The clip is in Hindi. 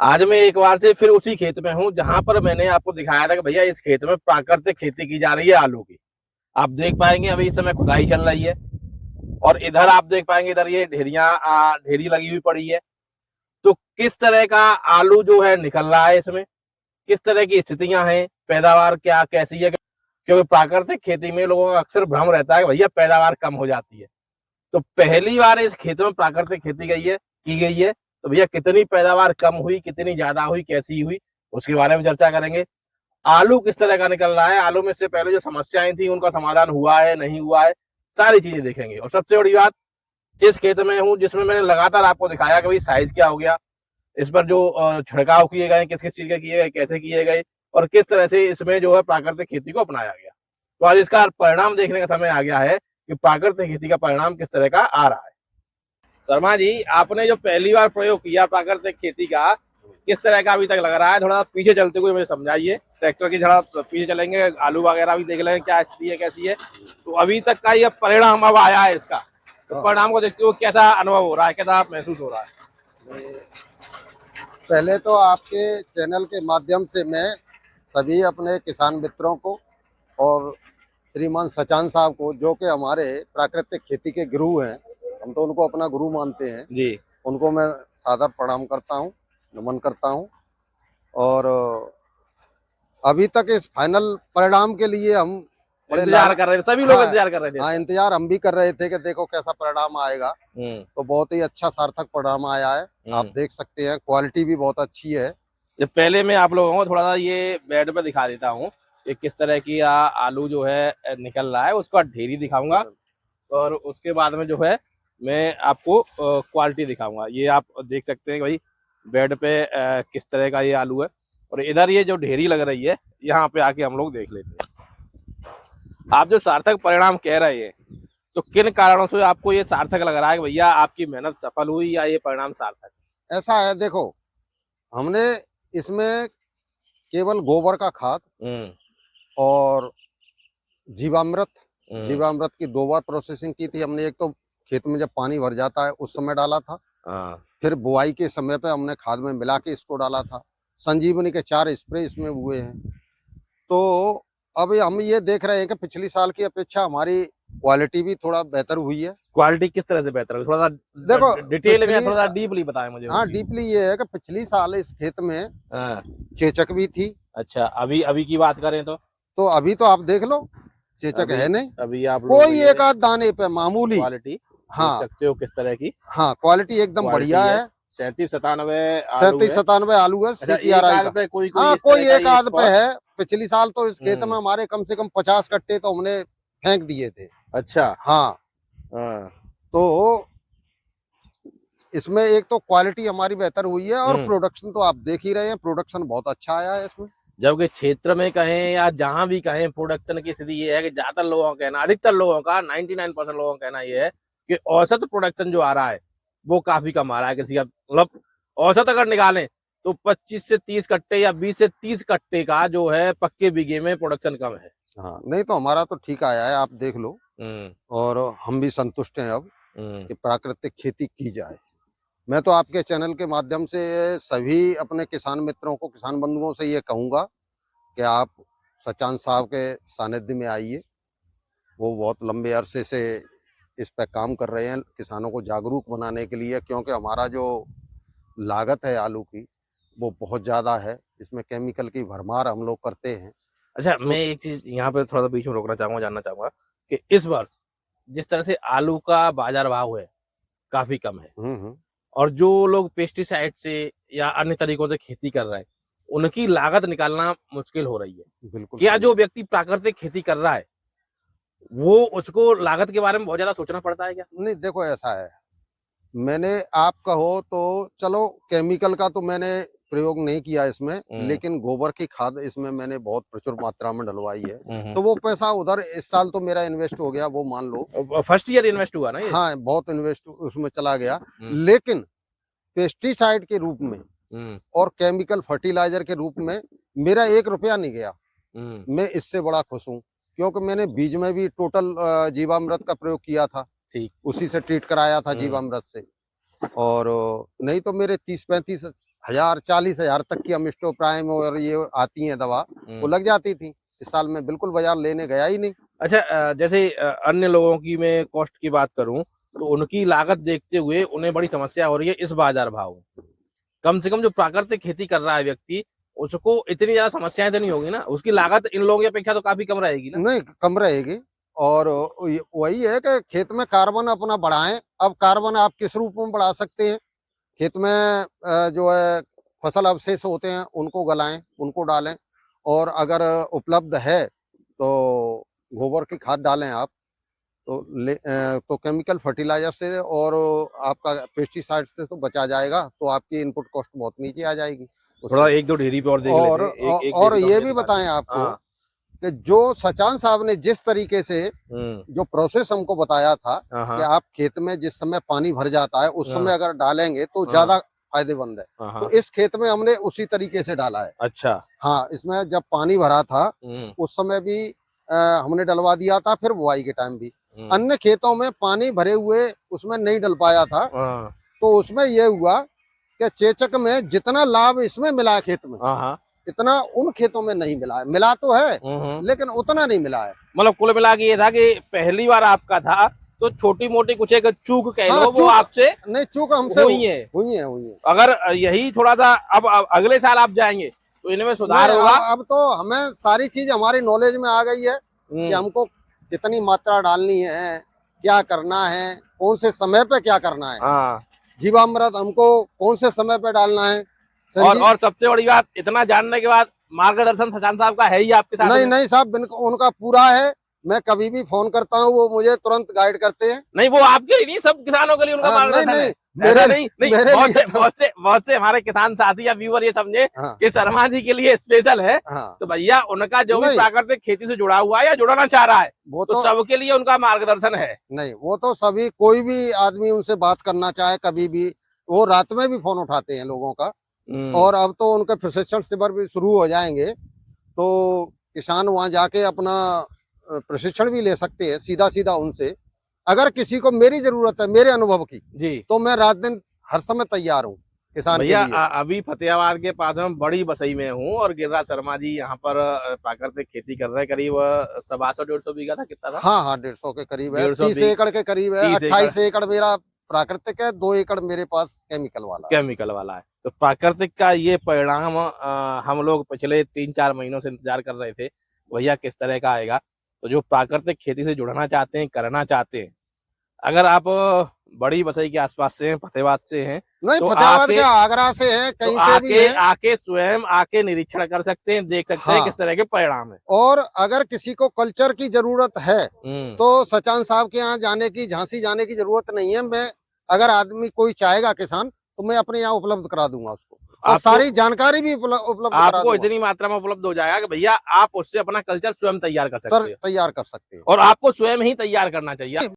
आज मैं एक बार से फिर उसी खेत में हूँ जहां पर मैंने आपको दिखाया था कि भैया इस खेत में प्राकृतिक खेती की जा रही है आलू की। आप देख पाएंगे अभी इस समय खुदाई चल रही है और इधर आप देख पाएंगे इधर ये ढेरी लगी हुई पड़ी है। तो किस तरह का आलू जो है निकल रहा है, इसमें किस तरह की स्थितियां हैं, पैदावार क्या कैसी है। क्योंकि प्राकृतिक खेती में लोगों का अक्सर भ्रम रहता है कि भैया पैदावार कम हो जाती है। तो पहली बार इस खेत में प्राकृतिक खेती की गई है, तो भैया कितनी पैदावार कम हुई, कितनी ज्यादा हुई, कैसी हुई, उसके बारे में चर्चा करेंगे। आलू किस तरह का निकल रहा है, आलू में से पहले जो समस्याएं थी उनका समाधान हुआ है नहीं हुआ है, सारी चीजें देखेंगे। और सबसे बड़ी बात, इस खेत में हूँ जिसमें मैंने लगातार आपको दिखाया कि भाई साइज क्या हो गया, इस पर जो छिड़काव किए गए, किस किस चीज के किए गए, कैसे किए गए और किस तरह से इसमें जो है प्राकृतिक खेती को अपनाया गया। तो आज इसका परिणाम देखने का समय आ गया है कि प्राकृतिक खेती का परिणाम किस तरह का आ रहा है। शर्मा जी, आपने जो पहली बार प्रयोग किया प्राकृतिक खेती का, किस तरह का अभी तक लग रहा है? थोड़ा पीछे चलते हुए मुझे समझाइए। ट्रैक्टर की थोड़ा पीछे चलेंगे, आलू वगैरह भी देख लेंगे क्या स्थिति है, कैसी है। तो अभी तक का ये परिणाम अब आया है इसका, तो परिणाम को देखते हुए कैसा अनुभव हो रहा है, कैसा महसूस हो रहा है? पहले तो आपके चैनल के माध्यम से मैं सभी अपने किसान मित्रों को और श्रीमान सचान साहब को, जो कि हमारे प्राकृतिक खेती के गुरु हैं, हम तो उनको अपना गुरु मानते हैं जी, उनको मैं सादर प्रणाम करता हूं, नमन करता हूं। और अभी तक इस फाइनल परिणाम के लिए हम इंतजार कर रहे थे, सभी लोग इंतजार कर रहे थे। हाँ, इंतजार हम भी कर रहे थे कि देखो कैसा परिणाम आएगा। तो बहुत ही अच्छा सार्थक परिणाम आया है। आप देख सकते हैं, क्वालिटी भी बहुत अच्छी है। जब पहले मैं आप लोगों को थोड़ा सा ये बेड पे दिखा देता हूँ कि किस तरह की आलू जो है निकल रहा है, उसका ढेरी दिखाऊंगा और उसके बाद में जो है मैं आपको क्वालिटी दिखाऊंगा। ये आप देख सकते हैं भाई बेड पे किस तरह का ये आलू है। और इधर ये जो ढेरी लग रही है, यहाँ पे आके हम लोग देख लेते हैं। आप जो सार्थक परिणाम कह रहे हैं, तो किन कारणों से आपको ये सार्थक लग रहा है कि भैया आपकी मेहनत सफल हुई या ये परिणाम सार्थक? ऐसा है, देखो हमने इसमें केवल गोबर का खाद और जीवामृत की 2 बार प्रोसेसिंग की थी हमने। एक तो खेत में जब पानी भर जाता है उस समय डाला था, फिर बुआई के समय पे हमने खाद में मिला के इसको डाला था। संजीवनी के 4 स्प्रे इसमें हुए हैं। तो अब हम ये देख रहे हैं कि पिछली साल की अपेक्षा हमारी क्वालिटी भी थोड़ा बेहतर हुई है। क्वालिटी किस तरह से बेहतर है, थोड़ा सा देखो डिटेल में, थोड़ा सा डीपली बताएं मुझे। हाँ, डीपली ये है कि पिछली साल इस खेत में चेचक भी थी। अच्छा, अभी की बात करें तो अभी तो आप देख लो, चेचक है नहीं। अभी आप कोई एक आध दाने पे मामूली क्वालिटी हाँ देख सकते हो किस तरह की। हाँ, क्वालिटी एकदम बढ़िया है। 37-97 आलू है। अच्छा, कोई एक आध पे है। पिछली साल तो इस खेत में हमारे कम से कम 50 कट्टे तो हमने फेंक दिए थे। अच्छा, हाँ, तो इसमें एक तो क्वालिटी हमारी बेहतर हुई है और प्रोडक्शन तो आप देख ही रहे हैं, प्रोडक्शन बहुत अच्छा आया है इसमें। जबकि क्षेत्र में कहें या जहां भी कहें, प्रोडक्शन की स्थिति ये है कि ज्यादातर लोगों का कहना, अधिकतर लोगों का 99% लोगों का कहना ये है कि औसत प्रोडक्शन जो आ रहा है वो काफी कम आ रहा है। किसी का मतलब औसत अगर निकालें तो 25 से 30 कट्टे या 20 से 30 कट्टे का जो है पक्के बीघे में प्रोडक्शन कम है। हाँ, नहीं तो हमारा तो ठीक आया है, आप देख लो। और हम भी संतुष्ट हैं अब कि प्राकृतिक खेती की जाए। मैं तो आपके चैनल के माध्यम से सभी अपने किसान मित्रों को, किसान बंधुओं से ये कहूंगा कि आप सचान साहब के सानिध्य में आइए। वो बहुत लंबे अरसे से इस पर काम कर रहे हैं किसानों को जागरूक बनाने के लिए, क्योंकि हमारा जो लागत है आलू की वो बहुत ज़्यादा है। इसमें केमिकल की भरमार हम लोग करते हैं। अच्छा, मैं एक चीज यहाँ पे थोड़ा सा बीच में रोकना चाहूंगा, जानना चाहूंगा कि इस वर्ष जिस तरह से आलू का बाजार भाव है काफी कम है और जो लोग पेस्टिसाइड से या अन्य तरीकों से खेती कर रहे हैं उनकी लागत निकालना मुश्किल हो रही है। बिल्कुल। क्या जो व्यक्ति प्राकृतिक खेती कर रहा है वो उसको लागत के बारे में बहुत ज्यादा सोचना पड़ता है क्या? नहीं, देखो ऐसा है, मैंने आप कहो तो चलो केमिकल का तो मैंने प्रयोग नहीं किया इसमें, लेकिन गोबर की खाद इसमें मैंने बहुत प्रचुर मात्रा में डलवाई है। तो वो पैसा उधर इस साल तो मेरा इन्वेस्ट हो गया, वो मान लो फर्स्ट ईयर इन्वेस्ट हुआ ना ये? हाँ, बहुत इन्वेस्ट उसमें चला गया। लेकिन पेस्टिसाइड के रूप में और केमिकल फर्टिलाइजर के रूप में मेरा 1 रुपया नहीं गया। मैं इससे बड़ा खुश हूँ, क्योंकि मैंने बीज में भी टोटल जीवामृत का प्रयोग किया था। ठीक, उसी से ट्रीट कराया था जीवामृत से। और नहीं तो मेरे 30-35 40,000 तक की अमिस्टो प्राइम और ये आती है दवा, वो लग जाती थी। इस साल मैं बिल्कुल बाजार लेने गया ही नहीं। अच्छा, जैसे अन्य लोगों की मैं कॉस्ट की बात करूं तो उनकी लागत देखते हुए उन्हें बड़ी समस्या हो रही है इस बाजार भाव में। कम से कम जो प्राकृतिक खेती कर रहा है व्यक्ति, उसको इतनी ज्यादा समस्याएं तो नहीं होगी ना, उसकी लागत इन लोगों की अपेक्षा तो काफी कम रहेगी ना। नहीं, कम रहेगी। और वही है कि खेत में कार्बन अपना बढ़ाएं। अब कार्बन आप किस रूप में बढ़ा सकते हैं? खेत में जो है फसल अवशेष होते हैं उनको गलाएं, उनको डालें। और अगर उपलब्ध है तो गोबर की खाद डालें आप, तो केमिकल फर्टिलाइजर से और आपका पेस्टिसाइड से तो बचा जाएगा, तो आपकी इनपुट कॉस्ट बहुत नीचे आ जाएगी। थोड़ा एक दो ढेरी पे और देख लेते हैं। और ये भी बताएं आपको हाँ। कि जो सचान साहब ने जिस तरीके से जो प्रोसेस हमको बताया था कि आप खेत में जिस समय पानी भर जाता है उस समय अगर डालेंगे तो ज्यादा फायदेमंद है, तो इस खेत में हमने उसी तरीके से डाला है। अच्छा। हाँ, इसमें जब पानी भरा था उस समय भी हमने डलवा दिया था, फिर बुआई के टाइम भी। अन्य खेतों में पानी भरे हुए उसमें नहीं डल पाया था, तो उसमें यह हुआ कि चेचक में जितना लाभ इसमें मिला है खेत में, इतना उन खेतों में नहीं मिला है। मिला तो है लेकिन उतना नहीं मिला है। मतलब कुल मिला के ये था कि पहली बार आपका था तो छोटी मोटी कुछ एक चूक कह लो, वो आपसे नहीं, चूक हमसे हुई है। अगर यही थोड़ा सा अब अगले साल आप जाएंगे तो इनमें सुधार होगा। अब तो हमें सारी चीज हमारी नॉलेज में आ गई है कि हमको कितनी मात्रा डालनी है, क्या करना है, कौन से समय पे क्या करना है। जीवामृत हमको कौन से समय पे डालना है। और सबसे बड़ी बात, इतना जानने के बाद मार्गदर्शन सचान साहब का है ही आपके साथ? नहीं साहब, उनका पूरा है। मैं कभी भी फोन करता हूँ वो मुझे तुरंत गाइड करते हैं। नहीं, वो आपके लिए नहीं, सब किसानों के लिए उनका मार्गदर्शन है। बहुत से हमारे किसान साथी या व्यूअर ये समझे कि शर्मा जी के लिए स्पेशल है। तो भैया उनका जो भी प्राकृतिक खेती से जुड़ा हुआ है या जुड़ना चाह रहा है वो तो सबके लिए उनका मार्गदर्शन है। नहीं, वो तो सभी, कोई भी आदमी उनसे बात करना चाहे कभी भी, वो रात में भी फोन उठाते हैं लोगों का। और अब तो उनके प्रशिक्षण शिविर भी शुरू हो जाएंगे, तो किसान वहां जाके अपना प्रशिक्षण भी ले सकते हैं सीधा उनसे। अगर किसी को मेरी जरूरत है मेरे अनुभव की जी, तो मैं रात दिन हर समय तैयार हूँ किसान भैया। के लिए। अभी फतेहाबाद के पास में बड़ी बसई में हूँ और गिरिराज शर्मा जी यहाँ पर प्राकृतिक खेती कर रहे हैं। करीब 150-150 बीघा था, कितना था? हाँ, 150 के करीब है, 30 एकड़ के करीब है। 28 एकड़ मेरा प्राकृतिक है, 2 एकड़ मेरे पास केमिकल वाला है। तो प्राकृतिक का ये परिणाम हम लोग पिछले 3-4 महीनों से इंतजार कर रहे थे भैया किस तरह का आएगा। तो जो प्राकृतिक खेती से जुड़ना चाहते हैं, करना चाहते हैं, अगर आप बड़ी बसई के आसपास से हैं, फतेहाबाद से हैं, नहीं, तो फतेहाबाद के आगरा से हैं, कहीं से भी हैं, आके स्वयं आके निरीक्षण कर सकते हैं, देख सकते हैं किस तरह के परिणाम है। और अगर किसी को कल्चर की जरूरत है तो सचान साहब के यहाँ जाने की, झांसी जाने की जरूरत नहीं है। मैं, अगर आदमी कोई चाहेगा किसान, तो मैं अपने यहाँ उपलब्ध करा दूंगा उसको, और सारी जानकारी भी उपलब्ध आपको इतनी मात्रा में उपलब्ध हो जाएगा कि भैया आप उससे अपना कल्चर स्वयं तैयार कर सकते हैं। तैयार कर सकते हैं, और आपको स्वयं ही तैयार करना चाहिए।